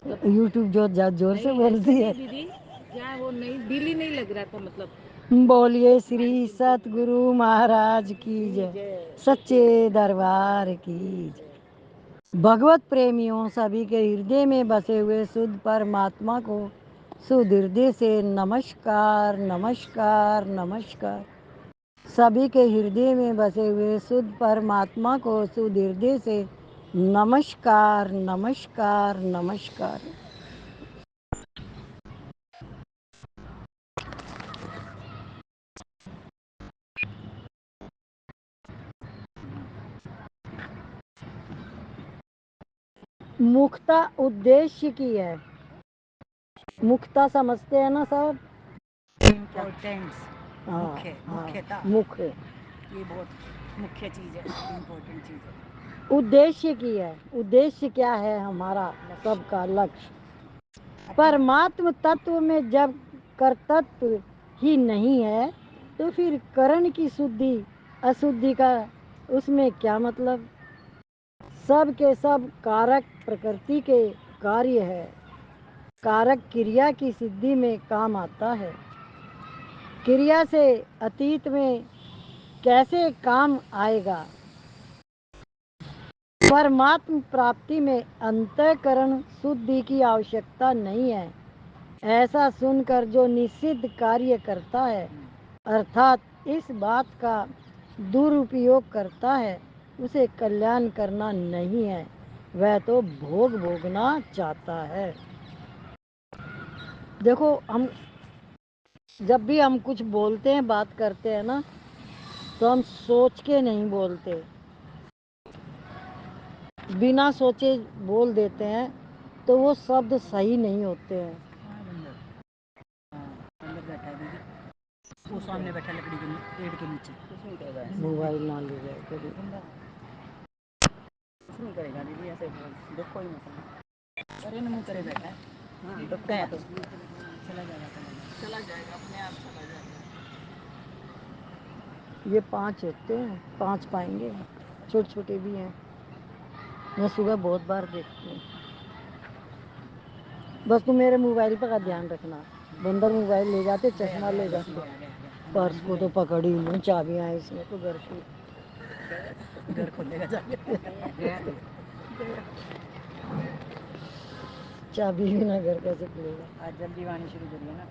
मतलब यूट्यूब जो जोर से बोलती है दीदी, क्या वो नहीं, दिल ही नहीं लग रहा था मतलब। बोलिए श्री सतगुरु महाराज की जय, सच्चे दरबार की जय। भगवत प्रेमियों, सभी के हृदय में बसे हुए शुद्ध परमात्मा को शुद्ध हृदय से नमस्कार नमस्कार नमस्कार। सभी के हृदय में बसे हुए शुद्ध परमात्मा को शुद्ध हृदय से नमस्कार नमस्कार नमस्कार। मुक्ता उद्देश्य की है। मुक्ता समझते हैं ना सब? इम्पोर्टेंस, मुख्य, मुख्यता, मुख्य, ये बहुत मुख्य चीज़ है, इम्पोर्टेंट चीज़ है। उद्देश्य की है। उद्देश्य क्या है हमारा सबका लक्ष्य? परमात्म तत्व में जब कर्तृत्व ही नहीं है तो फिर करण की शुद्धि अशुद्धि का उसमें क्या मतलब? सब के सब कारक प्रकृति के कार्य है। कारक क्रिया की सिद्धि में काम आता है। क्रिया से अतीत में कैसे काम आएगा? परमात्म प्राप्ति में अंतःकरण शुद्धि की आवश्यकता नहीं है। ऐसा सुनकर जो निषिद्ध कार्य करता है अर्थात इस बात का दुरुपयोग करता है उसे कल्याण करना नहीं है, वह तो भोग भोगना चाहता है। देखो, हम जब भी हम कुछ बोलते हैं, बात करते हैं ना, तो हम सोच के नहीं बोलते, बिना सोचे बोल देते हैं तो वो शब्द सही नहीं होते हैं। अंदर बैठा है दीदी, वो सामने बैठा लकड़ी के पेड़ के नीचे। मोबाइल ना ले जाए कभी। कुछ नहीं करेगा दीदी, ऐसे देखो ही मत। अरे मुँह करे बैठा है। हाँ, गया तो चला जाएगा, चला जाएगा अपने आप चला जाएगा। ये 5 होते हैं, 5 पाएंगे, छोटे छोटे भी हैं। मैं सुबह बहुत बार देखती हूँ। बस तुम मेरे मोबाइल पर का ध्यान रखना। बंदर मोबाइल ले जाते, चश्मा ले जाते, पर्स को तो पकड़ ही लूँ, चाबियाँ इसमें तो घर की। घर खोलेगा जाके। चाबी बिना घर कैसे खुलेगा? आज जल्दी आनी शुरू करिए ना।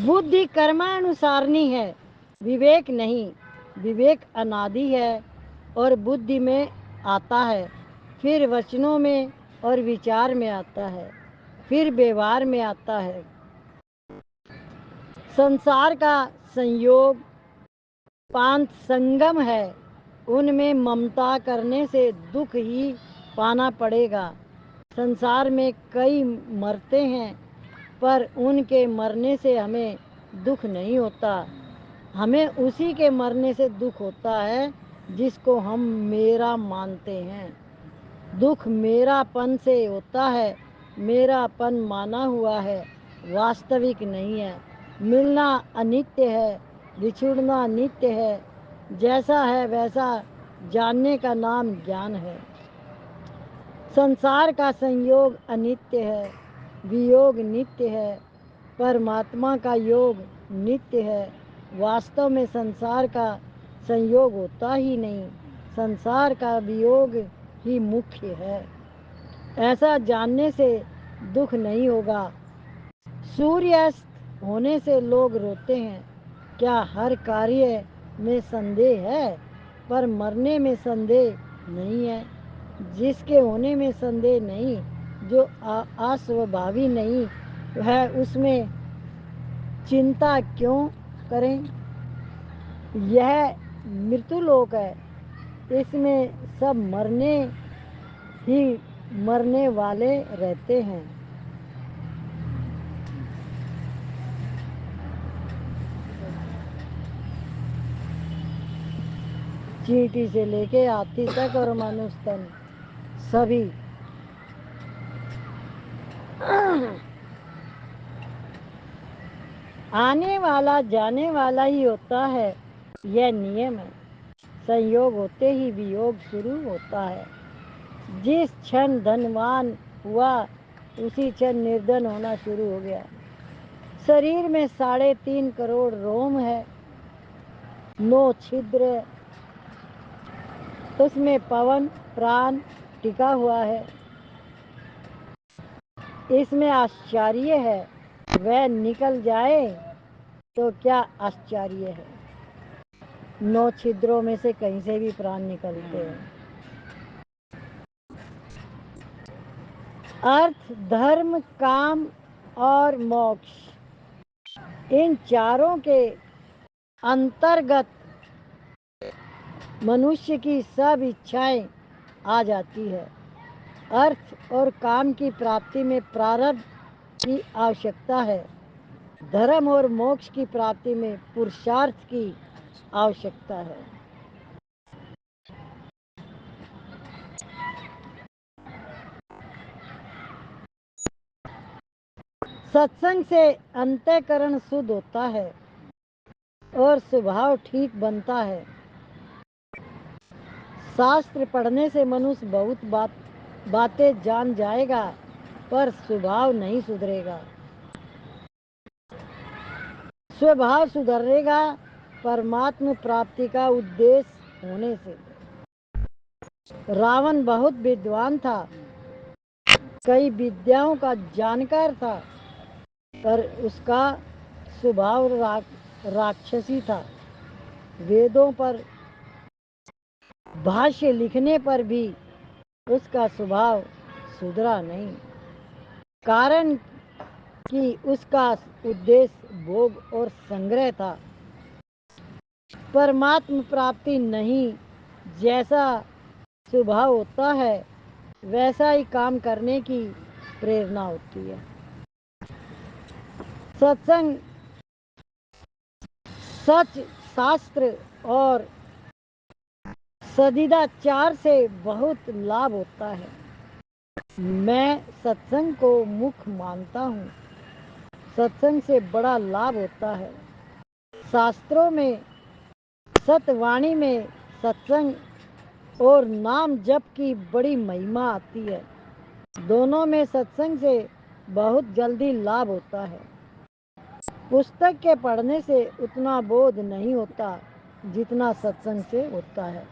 बुद्धि कर्मानुसारनी है, विवेक नहीं। विवेक अनादि है और बुद्धि में आता है, फिर वचनों में और विचार में आता है, फिर व्यवहार में आता है। संसार का संयोग पांच संगम है, उनमें ममता करने से दुख ही पाना पड़ेगा। संसार में कई मरते हैं पर उनके मरने से हमें दुख नहीं होता। हमें उसी के मरने से दुख होता है जिसको हम मेरा मानते हैं। दुख मेरापन से होता है, मेरापन माना हुआ है, वास्तविक नहीं है। मिलना अनित्य है, बिछुड़ना नित्य है। जैसा है वैसा जानने का नाम ज्ञान है। संसार का संयोग अनित्य है, वियोग नित्य है, परमात्मा का योग नित्य है। वास्तव में संसार का संयोग होता ही नहीं, संसार का वियोग ही मुख्य है। ऐसा जानने से दुख नहीं होगा। सूर्यास्त होने से लोग रोते हैं, क्या हर कार्य में संदेह है? पर मरने में संदेह नहीं है। जिसके होने में संदेह नहीं, जो अस्वाभावी नहीं है, उसमें चिंता क्यों करें? यह मृत्युलोक है, इसमें सब मरने ही मरने वाले रहते हैं। चींटी से लेके हाथी तक और मनुष्य तक सभी। आने वाला जाने वाला ही होता है, यह नियम है। संयोग होते ही वियोग शुरू होता है। जिस क्षण धनवान हुआ उसी क्षण निर्धन होना शुरू हो गया। शरीर में 3.5 करोड़ रोम है, 9 छिद्र है, उसमें पवन प्राण टिका हुआ है। इसमें आश्चर्य है, वह निकल जाए तो क्या आश्चर्य है। 9 छिद्रों में से कहीं से भी प्राण निकलते हैं। अर्थ, धर्म, काम और मोक्ष, इन चारों के अंतर्गत मनुष्य की सब इच्छाएं आ जाती है। अर्थ और काम की प्राप्ति में प्रारब्ध की आवश्यकता है। धर्म और मोक्ष की प्राप्ति में पुरुषार्थ की आवश्यकता है। सत्संग से अंतःकरण शुद्ध होता है और स्वभाव ठीक बनता है। शास्त्र पढ़ने से मनुष्य बहुत बातें जान जाएगा, पर स्वभाव नहीं सुधरेगा। स्वभाव सुधरेगा परमात्म प्राप्ति का उद्देश्य होने से। रावण बहुत विद्वान था, कई विद्याओं का जानकार था, पर उसका स्वभाव राक्षसी था। वेदों पर भाष्य लिखने पर भी उसका स्वभाव सुधरा नहीं, कारण कि उसका उद्देश्य भोग और संग्रह था, परमात्म प्राप्ति नहीं। जैसा स्वभाव होता है वैसा ही काम करने की प्रेरणा होती है। सत्संग, सच, शास्त्र और सदिदाचार से बहुत लाभ होता है। मैं सत्संग को मुख्य मानता हूँ। सत्संग से बड़ा लाभ होता है। शास्त्रों में, सतवाणी में सत्संग और नाम जप की बड़ी महिमा आती है। दोनों में सत्संग से बहुत जल्दी लाभ होता है। पुस्तक के पढ़ने से उतना बोध नहीं होता जितना सत्संग से होता है।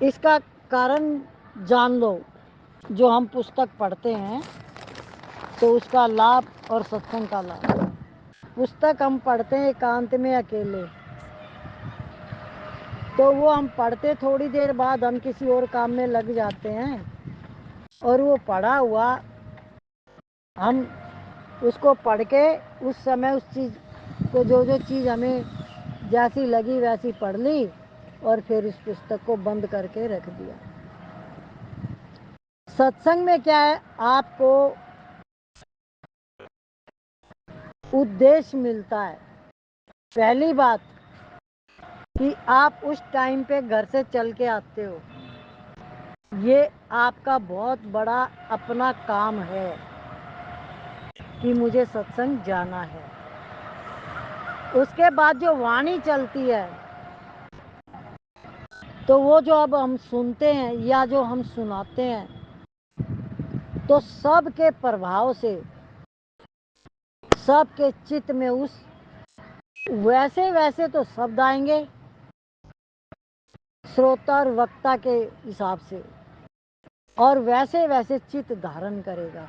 इसका कारण जान लो। जो हम पुस्तक पढ़ते हैं तो उसका लाभ और सत्संग का लाभ। पुस्तक हम पढ़ते हैं एकांत में अकेले, तो वो हम पढ़ते थोड़ी देर बाद हम किसी और काम में लग जाते हैं, और वो पढ़ा हुआ हम उसको पढ़ के उस समय उस चीज़ को जो चीज़ हमें जैसी लगी वैसी पढ़ ली और फिर इस पुस्तक को बंद करके रख दिया। सत्संग में क्या है, आपको उद्देश्य मिलता है। पहली बात कि आप उस टाइम पे घर से चल के आते हो, ये आपका बहुत बड़ा अपना काम है कि मुझे सत्संग जाना है। उसके बाद जो वाणी चलती है, तो वो जो अब हम सुनते हैं या जो हम सुनाते हैं, तो सबके प्रभाव से सबके चित्त में उस वैसे वैसे तो शब्द आएंगे श्रोता और वक्ता के हिसाब से, और वैसे वैसे चित्त धारण करेगा।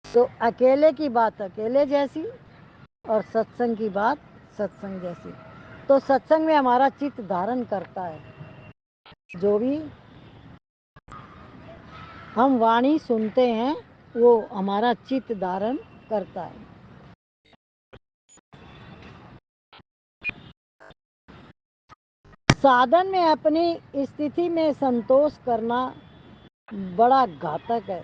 तो अकेले की बात अकेले जैसी और सत्संग की बात सत्संग जैसी। तो सत्संग में हमारा चित्त धारण करता है। जो भी हम वाणी सुनते हैं वो हमारा चित्त धारण करता है। साधन में अपनी स्थिति में संतोष करना बड़ा घातक है।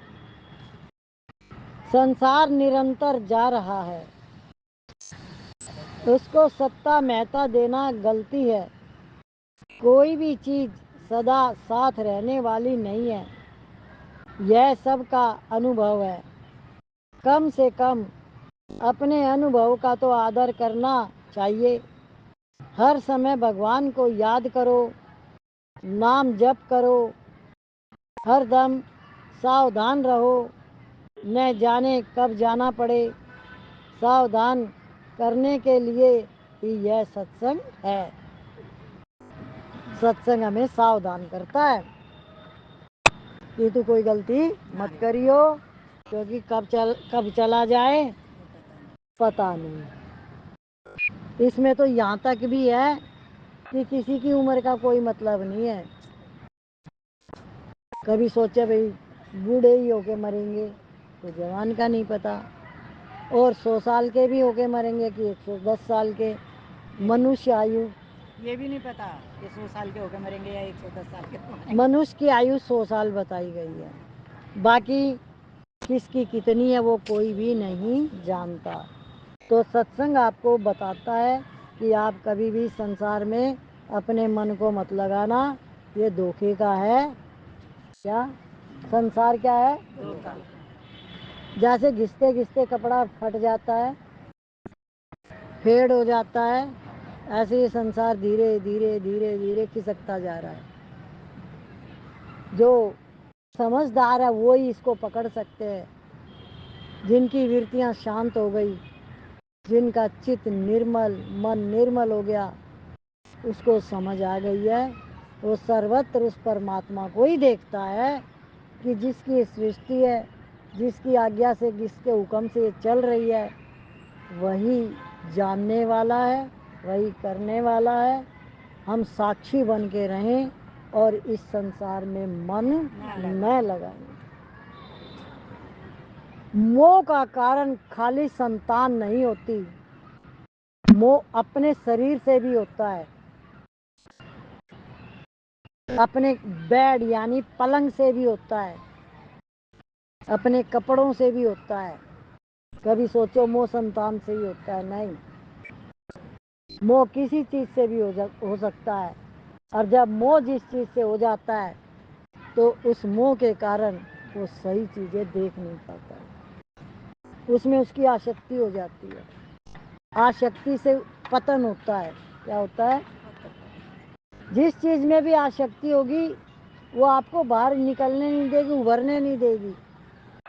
संसार निरंतर जा रहा है, उसको सत्ता महत्ता देना गलती है। कोई भी चीज सदा साथ रहने वाली नहीं है, यह सबका अनुभव है। कम से कम अपने अनुभव का तो आदर करना चाहिए। हर समय भगवान को याद करो, नाम जप करो, हर दम सावधान रहो, न जाने कब जाना पड़े। सावधान करने के लिए ही यह सत्संग है। सत्संग हमें सावधान करता है कि तू कोई गलती मत करियो, क्योंकि कब चला जाए पता नहीं। इसमें तो यहाँ तक भी है कि किसी की उम्र का कोई मतलब नहीं है। कभी सोचे भाई बूढ़े ही होके मरेंगे, तो जवान का नहीं पता, और 100 साल के भी होके मरेंगे कि 110 साल के। मनुष्य आयु ये भी नहीं पता कि 100 साल के होकर मरेंगे या 110 साल के। मनुष्य की आयु 100 साल बताई गई है, बाकी किसकी कितनी है वो कोई भी नहीं जानता। तो सत्संग आपको बताता है कि आप कभी भी संसार में अपने मन को मत लगाना, ये धोखे का है। क्या संसार क्या है? धोखा। जैसे घिसते घिसते कपड़ा फट जाता है, फेड हो जाता है, ऐसे ही संसार धीरे धीरे धीरे धीरे खिसकता जा रहा है। जो समझदार है वो ही इसको पकड़ सकते हैं। जिनकी वृत्तियां शांत हो गई, जिनका चित्त निर्मल, मन निर्मल हो गया, उसको समझ आ गई है। वो सर्वत्र उस परमात्मा को ही देखता है कि जिसकी सृष्टि है, जिसकी आज्ञा से, जिसके हुक्म से ये चल रही है, वही जानने वाला है, वही करने वाला है। हम साक्षी बन के रहें और इस संसार में मन न लगाएं। मोह का कारण खाली संतान नहीं होती, मोह अपने शरीर से भी होता है, अपने बेड यानी पलंग से भी होता है, अपने कपड़ों से भी होता है। कभी सोचो मोह संतान से ही होता है? नहीं, मोह किसी चीज से भी हो सकता है। और जब मोह जिस चीज से हो जाता है तो उस मोह के कारण वो सही चीजें देख नहीं पाता है, उसमें उसकी आसक्ति हो जाती है। आसक्ति से पतन होता है। क्या होता है? जिस चीज में भी आसक्ति होगी वो आपको बाहर निकलने नहीं देगी, उभरने नहीं देगी।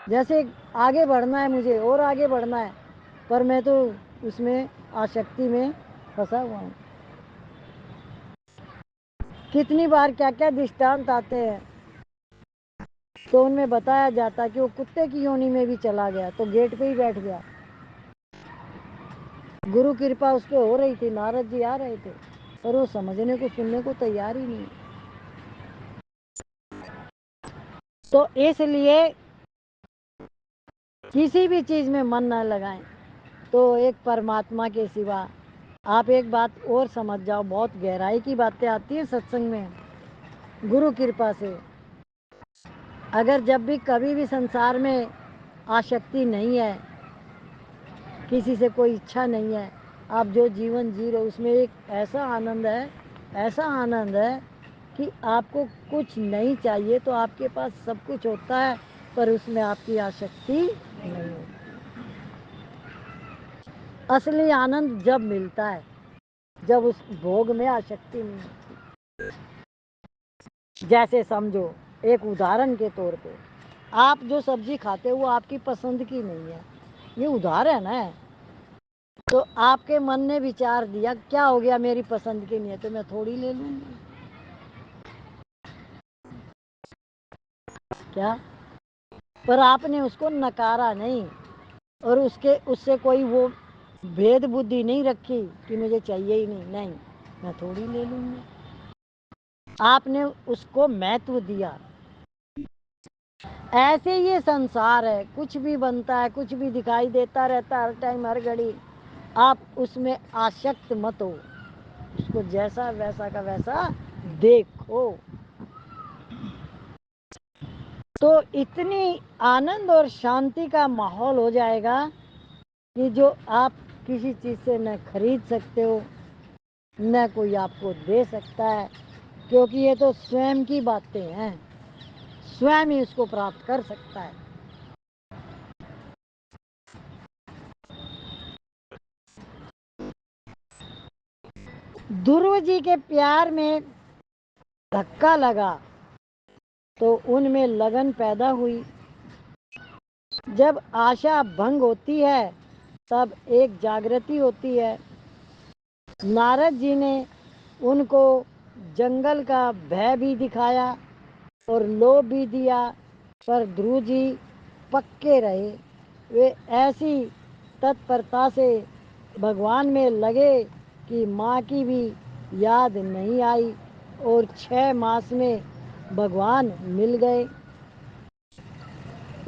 जैसे आगे बढ़ना है मुझे और आगे बढ़ना है, पर मैं तो उसमें आसक्ति में फंसा हुआ हूँ। कितनी बार क्या क्या दृष्टांत आते हैं, तो उनमें बताया जाता है कि वो कुत्ते की योनि में भी चला गया तो गेट पे ही बैठ गया। गुरु कृपा उस पर हो रही थी, नारद जी आ रहे थे, पर वो समझने को सुनने को तैयार ही नहीं। तो इसलिए किसी भी चीज में मन न लगाएं। तो एक परमात्मा के सिवा आप एक बात और समझ जाओ, बहुत गहराई की बातें आती है सत्संग में। गुरु कृपा से अगर जब भी कभी भी संसार में आसक्ति नहीं है, किसी से कोई इच्छा नहीं है, आप जो जीवन जी रहे उसमें एक ऐसा आनंद है, ऐसा आनंद है कि आपको कुछ नहीं चाहिए, तो आपके पास सब कुछ होता है पर उसमें आपकी आसक्ति नहीं होती। असली आनंद जब मिलता है जब उस भोग में आसक्ति नहीं होती। जैसे समझो, एक उदाहरण के तौर पे, आप जो सब्जी खाते हो वो आपकी पसंद की नहीं है, ये उदाहरण है। तो आपके मन ने विचार दिया क्या हो गया, मेरी पसंद की नहीं है तो मैं थोड़ी ले लूंगी। क्या? पर आपने उसको नकारा नहीं और उससे कोई वो भेद बुद्धि नहीं रखी कि मुझे चाहिए ही नहीं, नहीं मैं थोड़ी ले लूंगी। आपने उसको महत्व दिया। ऐसे ये संसार है, कुछ भी बनता है, कुछ भी दिखाई देता रहता है हर टाइम हर घड़ी। आप उसमें आसक्त मत हो, उसको जैसा वैसा का वैसा देखो। तो इतनी आनंद और शांति का माहौल हो जाएगा कि जो आप किसी चीज से न खरीद सकते हो, न कोई आपको दे सकता है, क्योंकि ये तो स्वयं की बातें हैं, स्वयं ही उसको प्राप्त कर सकता है। ध्रुव जी के प्यार में धक्का लगा तो उनमें लगन पैदा हुई। जब आशा भंग होती है तब एक जागृति होती है। नारद जी ने उनको जंगल का भय भी दिखाया और लोभ भी दिया, पर ध्रुव जी पक्के रहे। वे ऐसी तत्परता से भगवान में लगे कि माँ की भी याद नहीं आई और 6 मास में भगवान मिल गए।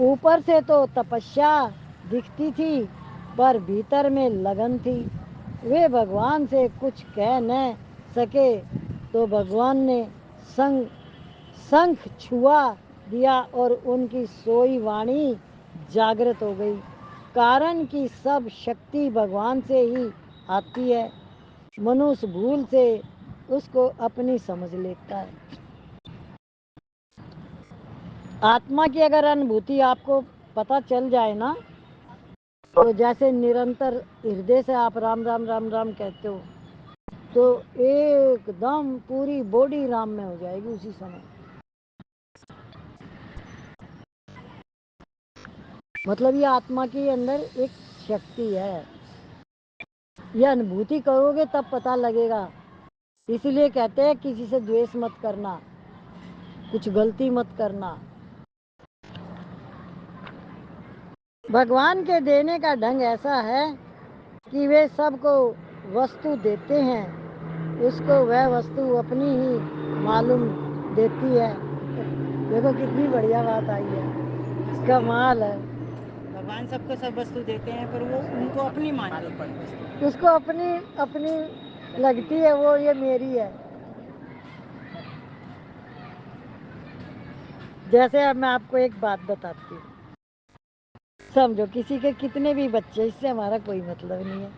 ऊपर से तो तपस्या दिखती थी, पर भीतर में लगन थी। वे भगवान से कुछ कह न सके तो भगवान ने शंख छुआ दिया और उनकी सोई वाणी जागृत हो गई। कारण कि सब शक्ति भगवान से ही आती है। मनुष्य भूल से उसको अपनी समझ लेता है। आत्मा की अगर अनुभूति आपको पता चल जाए ना, तो जैसे निरंतर हृदय से आप राम राम राम राम कहते हो तो एकदम पूरी बॉडी राम में हो जाएगी उसी समय। मतलब ये आत्मा के अंदर एक शक्ति है। यह अनुभूति करोगे तब पता लगेगा। इसलिए कहते हैं किसी से द्वेष मत करना, कुछ गलती मत करना। भगवान के देने का ढंग ऐसा है कि वे सबको वस्तु देते हैं, उसको वह वस्तु अपनी ही मालूम देती है। देखो कितनी बढ़िया बात आई है, कमाल है। भगवान सबको सब वस्तु देते हैं, पर वो उनको अपनी मान लेते हैं। उसको अपनी अपनी लगती है, वो ये मेरी है। जैसे अब मैं आपको एक बात बताती हूँ। समझो किसी के कितने भी बच्चे, इससे हमारा कोई मतलब नहीं है।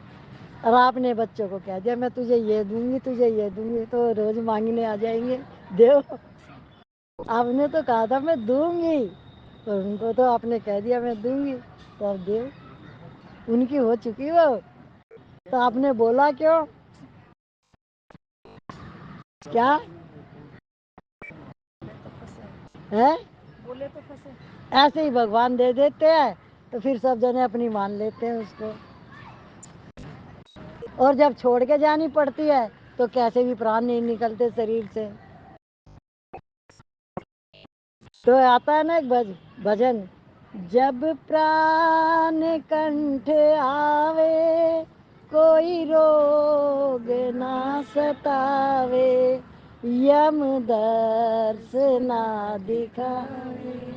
और आपने बच्चों को कह दिया मैं तुझे ये दूंगी तुझे ये दूंगी, तो रोज मांगने आ जाएंगे देव। आपने तो कहा था मैं दूंगी, तो उनको तो आपने कह दिया मैं दूंगी, तो अब देव। उनकी हो चुकी वो, तो आपने बोला क्यों? क्या है? बोले तो फंसे। ऐसे ही भगवान दे देते हैं, तो फिर सब जने अपनी मान लेते हैं उसको। और जब छोड़ के जानी पड़ती है तो कैसे भी प्राण नहीं निकलते शरीर से। तो आता है ना एक भजन, जब प्राण कंठ आवे कोई रोग ना सतावे, यम दर्श ना दिखावे।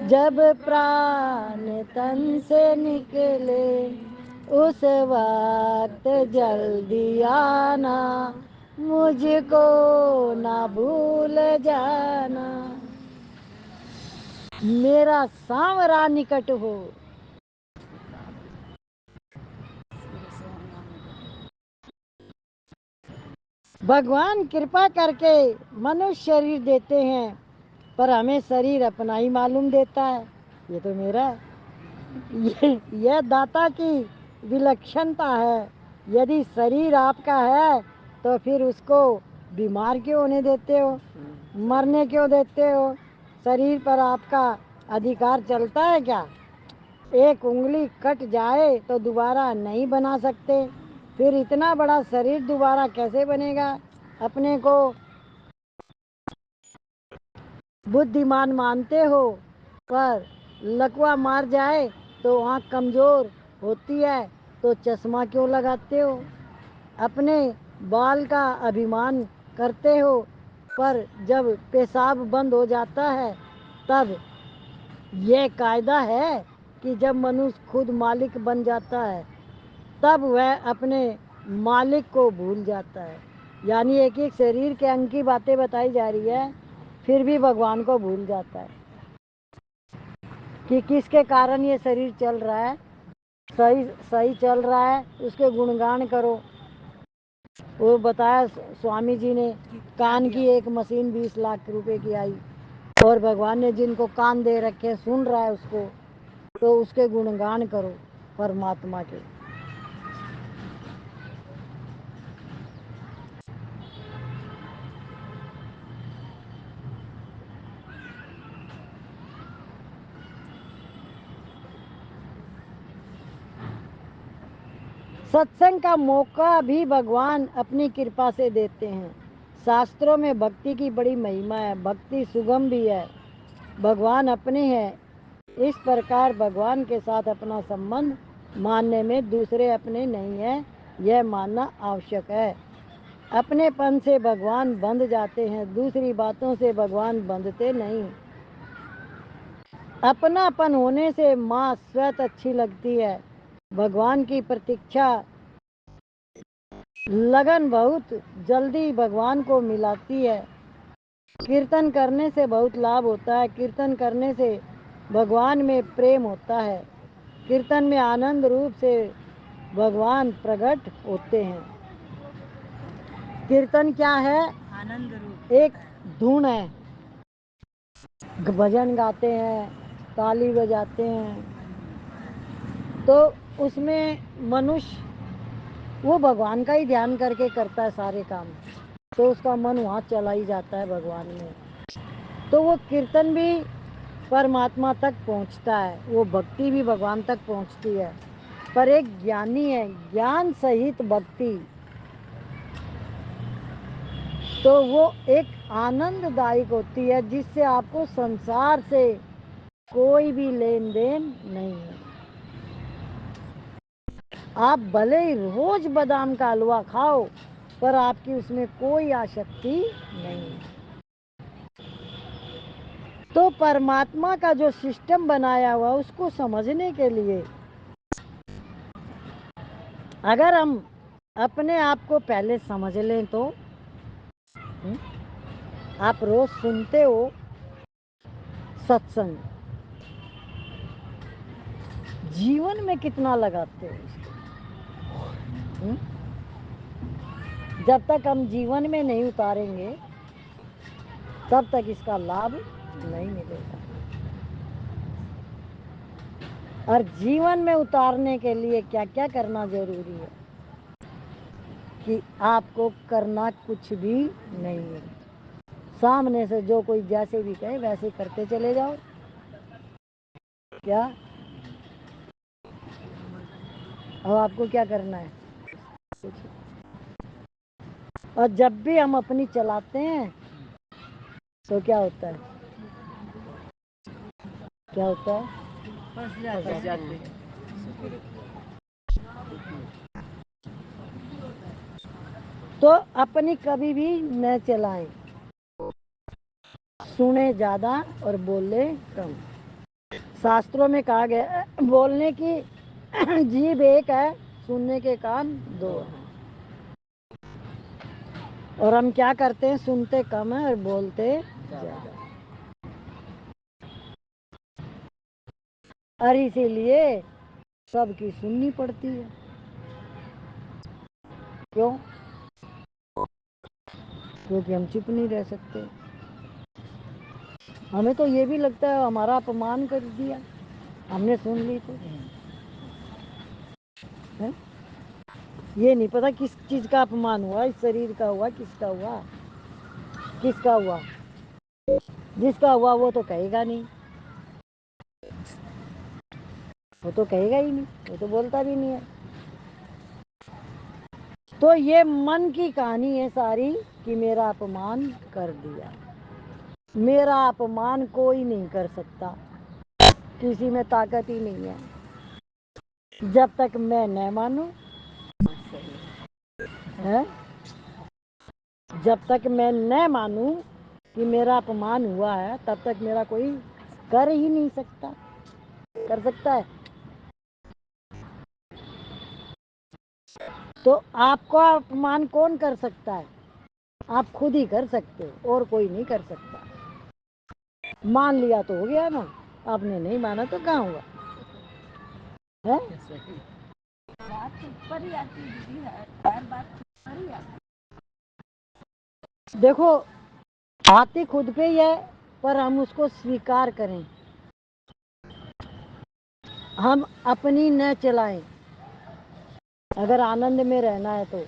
जब प्राण तन से निकले उस वक्त जल्दी आना, मुझको ना भूल जाना, मेरा सांवरा निकट हो। भगवान कृपा करके मनुष्य शरीर देते हैं, पर हमें शरीर अपना ही मालूम देता है, ये तो मेरा है। यह दाता की विलक्षणता है। यदि शरीर आपका है तो फिर उसको बीमार क्यों होने देते हो, मरने क्यों देते हो? शरीर पर आपका अधिकार चलता है क्या? एक उंगली कट जाए तो दोबारा नहीं बना सकते, फिर इतना बड़ा शरीर दोबारा कैसे बनेगा? अपने को बुद्धिमान मानते हो, पर लकवा मार जाए तो आँख कमज़ोर होती है तो चश्मा क्यों लगाते हो? अपने बाल का अभिमान करते हो, पर जब पेशाब बंद हो जाता है तब यह कायदा है कि जब मनुष्य खुद मालिक बन जाता है तब वह अपने मालिक को भूल जाता है। यानी एक एक शरीर के अंग की बातें बताई जा रही है, फिर भी भगवान को भूल जाता है कि किसके कारण ये शरीर चल रहा है। सही सही चल रहा है उसके गुणगान करो। वो बताया स्वामी जी ने, कान की एक मशीन 20 लाख रुपए की आई, और भगवान ने जिनको कान दे रखे सुन रहा है उसको, तो उसके गुणगान करो परमात्मा के। सत्संग का मौका भी भगवान अपनी कृपा से देते हैं। शास्त्रों में भक्ति की बड़ी महिमा है, भक्ति सुगम भी है, भगवान अपने हैं। इस प्रकार भगवान के साथ अपना संबंध मानने में दूसरे अपने नहीं है, यह मानना आवश्यक है। अपनेपन से भगवान बंध जाते हैं, दूसरी बातों से भगवान बंधते नहीं। अपनापन होने से माँ स्वत अच्छी लगती है, भगवान की प्रतीक्षा लगन बहुत जल्दी भगवान को मिलाती है। कीर्तन करने से बहुत लाभ होता है, कीर्तन करने से भगवान में प्रेम होता है, कीर्तन में आनंद रूप से भगवान प्रकट होते हैं। कीर्तन क्या है? आनंद रूप एक धुन है, भजन गाते हैं, ताली बजाते हैं, तो उसमें मनुष्य वो भगवान का ही ध्यान करके करता है सारे काम, तो उसका मन वहाँ चला ही जाता है भगवान में। तो वो कीर्तन भी परमात्मा तक पहुँचता है, वो भक्ति भी भगवान तक पहुँचती है। पर एक ज्ञानी है, ज्ञान सहित भक्ति, तो वो एक आनंददायक होती है, जिससे आपको संसार से कोई भी लेन देन नहीं है। आप भले ही रोज बादाम का हलवा खाओ, पर आपकी उसमें कोई आसक्ति नहीं। तो परमात्मा का जो सिस्टम बनाया हुआ उसको समझने के लिए अगर हम अपने आप को पहले समझ लें तो आप रोज सुनते हो सत्संग, जीवन में कितना लगाते हो इसको? जब तक हम जीवन में नहीं उतारेंगे तब तक इसका लाभ नहीं मिलेगा। और जीवन में उतारने के लिए क्या क्या करना जरूरी है कि आपको करना कुछ भी नहीं है, सामने से जो कोई जैसे भी कहे वैसे करते चले जाओ। क्या अब आपको क्या करना है? और जब भी हम अपनी चलाते हैं तो क्या होता है? क्या होता है? फंस जाते हैं। तो अपनी कभी भी न चलाएं, सुने ज्यादा और बोले कम। शास्त्रों में कहा गया है, बोलने की जीभ एक है, सुनने के कान दो हैं। और हम क्या करते हैं? सुनते कम है और बोलते ज्यादा। और इसीलिए सबकी सुननी पड़ती है। क्यों? क्योंकि हम चुप नहीं रह सकते। हमें तो ये भी लगता है हमारा अपमान कर दिया, हमने सुन ली तो है? ये नहीं पता किस चीज का अपमान हुआ, इस शरीर का हुआ, किसका हुआ, किसका हुआ। जिसका हुआ वो तो कहेगा नहीं, वो तो कहेगा ही नहीं, वो तो बोलता भी नहीं है। तो ये मन की कहानी है सारी कि मेरा अपमान कर दिया। मेरा अपमान कोई नहीं कर सकता, किसी में ताकत ही नहीं है, जब तक मैं न मानूं है, जब तक मैं न मानूं कि मेरा अपमान हुआ है तब तक मेरा कोई कर ही नहीं सकता। कर सकता है? तो आपका अपमान कौन कर सकता है? आप खुद ही कर सकते हो, और कोई नहीं कर सकता। मान लिया तो हो गया ना, आपने नहीं माना तो कहाँ हुआ है? बात ऊपर ही आती है, हर बात ऊपर ही आती। देखो आती खुद पे ही है, पर हम उसको स्वीकार करें, हम अपनी न चलाएं। अगर आनंद में रहना है तो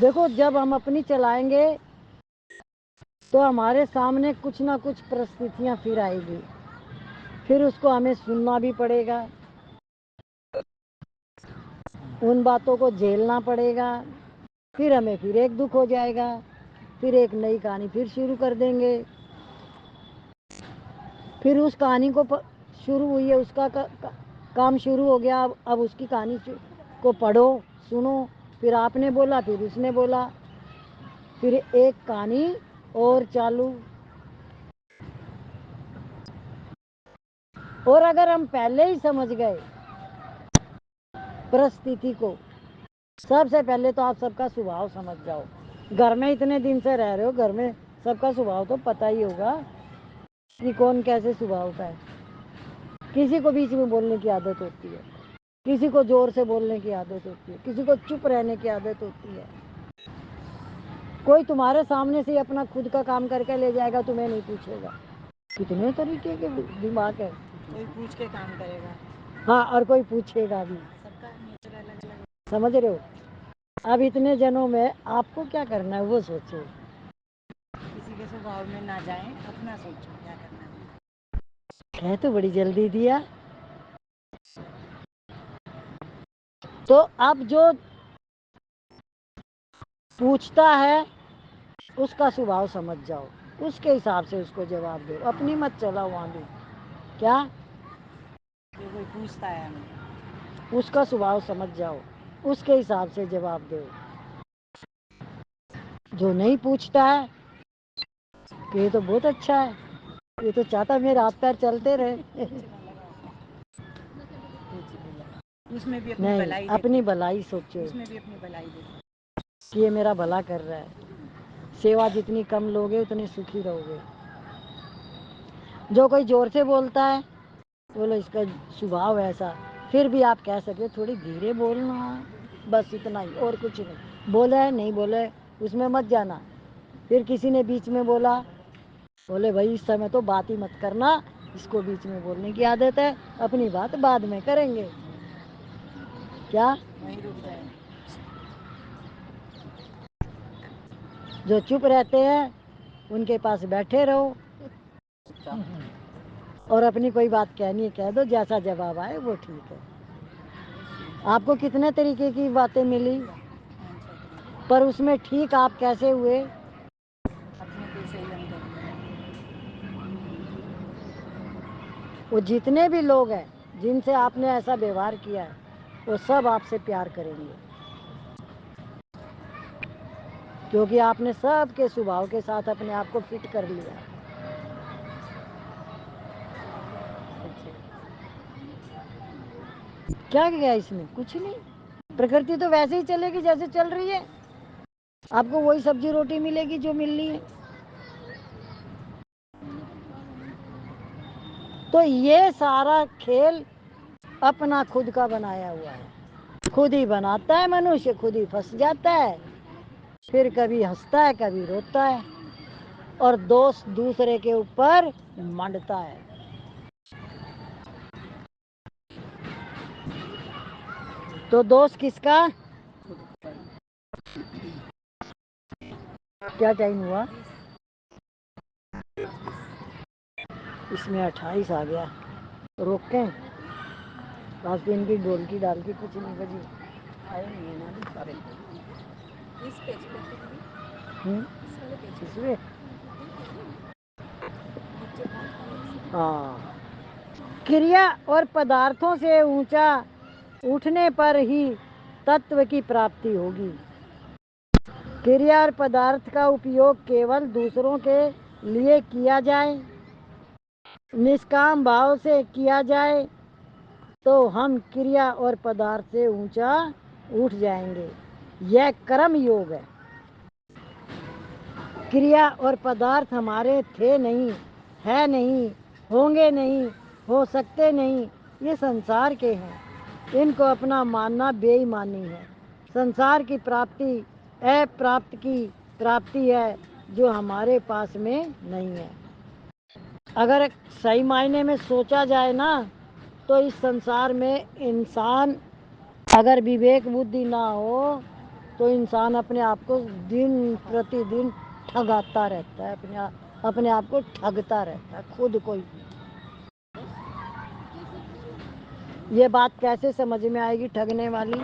देखो, जब हम अपनी चलाएंगे तो हमारे सामने कुछ ना कुछ परिस्थितियां फिर आएगी, फिर उसको हमें सुनना भी पड़ेगा। उन बातों को झेलना पड़ेगा, फिर हमें फिर एक दुख हो जाएगा, फिर एक नई कहानी फिर शुरू कर देंगे। फिर उस कहानी को शुरू हुई है, उसका काम शुरू हो गया, अब उसकी कहानी को पढ़ो, सुनो, फिर आपने बोला, फिर उसने बोला, फिर एक कहानी और चालू। और अगर हम पहले ही समझ गए परिस्थिति को, सबसे पहले तो आप सबका स्वभाव समझ जाओ। घर में इतने दिन से रह रहे हो, घर में सबका स्वभाव तो पता ही होगा कि कौन कैसे स्वभाव का है। किसी को बीच में बोलने की आदत होती है, किसी को जोर से बोलने की आदत होती है, किसी को चुप रहने की आदत होती है। कोई तुम्हारे सामने से अपना खुद का काम करके ले जाएगा, तुम्हें नहीं पूछेगा। कितने तरीके के दिमाग है। कोई पूछ के काम करेगा, हाँ, और कोई पूछेगा भी। सबका नेचर अलग अलग। समझ रहे हो? अब इतने जनों में आपको क्या करना है वो सोचो। किसी के स्वभाव में ना जाएं, अपना सोचो क्या करना है। कह तो बड़ी जल्दी दिया। तो अब जो पूछता है उसका स्वभाव समझ जाओ, उसके हिसाब से उसको जवाब दो, अपनी मत चलाओ वहां भी। क्या? जो कोई पूछता है हमें, उसका स्वभाव समझ जाओ, उसके हिसाब से जवाब दो। जो नहीं पूछता है कि ये तो बहुत अच्छा है, ये तो चाहता मेरे हाथ पैर चलते रहे। उसमें भी अपनी नहीं, भलाई अपनी भलाई सोचो, उसमें भी अपनी भलाई देखो कि ये मेरा भला कर रहा है। सेवा जितनी कम लोगे उतनी सुखी रहोगे। जो कोई जोर से बोलता है, बोलो इसका स्वभाव ऐसा, फिर भी आप कह सकते थोड़ी धीरे बोलना, बस इतना ही, और कुछ नहीं। बोले है नहीं बोले उसमें मत जाना। फिर किसी ने बीच में बोला, बोले भाई इस समय तो बात ही मत करना, इसको बीच में बोलने की आदत है, अपनी बात बाद में करेंगे। क्या? वहीं रुक जाए। जो चुप रहते हैं उनके पास बैठे रहो, और अपनी कोई बात कहनी है कह दो, जैसा जवाब आए वो ठीक है। आपको कितने तरीके की बातें मिली, पर उसमें ठीक आप कैसे हुए? अपने को सही हम करेंगे। वो जितने भी लोग हैं जिनसे आपने ऐसा व्यवहार किया है, वो सब आपसे प्यार करेंगे, क्योंकि आपने सबके स्वभाव के साथ अपने आप को फिट कर लिया। क्या गया इसमें? कुछ नहीं, प्रकृति तो वैसे ही चलेगी जैसे चल रही है। आपको वही सब्जी रोटी मिलेगी जो मिलनी है। तो ये सारा खेल अपना खुद का बनाया हुआ है, खुद ही बनाता है मनुष्य, खुद ही फंस जाता है, फिर कभी हंसता है कभी रोता है, और दोष दूसरे के ऊपर मंडता है। तो दोष किसका? क्या टाइम हुआ? इसमें 28 आ गया, रोकें? आज तो इनकी ढोलकी डाल की कुछ नहीं बजी। आए नहीं है ना सारे इस पेज पे इसमें हाँ, क्रिया और पदार्थों से ऊंचा उठने पर ही तत्व की प्राप्ति होगी। क्रिया और पदार्थ का उपयोग केवल दूसरों के लिए किया जाए, निष्काम भाव से किया जाए, तो हम क्रिया और पदार्थ से ऊंचा उठ जाएंगे। यह कर्म योग है। क्रिया और पदार्थ हमारे थे नहीं, है नहीं, होंगे नहीं, हो सकते नहीं, ये संसार के हैं। इनको अपना मानना बेईमानी है। संसार की प्राप्ति अप्राप्त की प्राप्ति है, जो हमारे पास में नहीं है। अगर सही मायने में सोचा जाए ना, तो इस संसार में इंसान अगर विवेक बुद्धि ना हो, तो इंसान अपने आप को दिन प्रतिदिन ठगाता रहता है, अपने आप को ठगता रहता है, खुद को ही। ये बात कैसे समझ में आएगी ठगने वाली?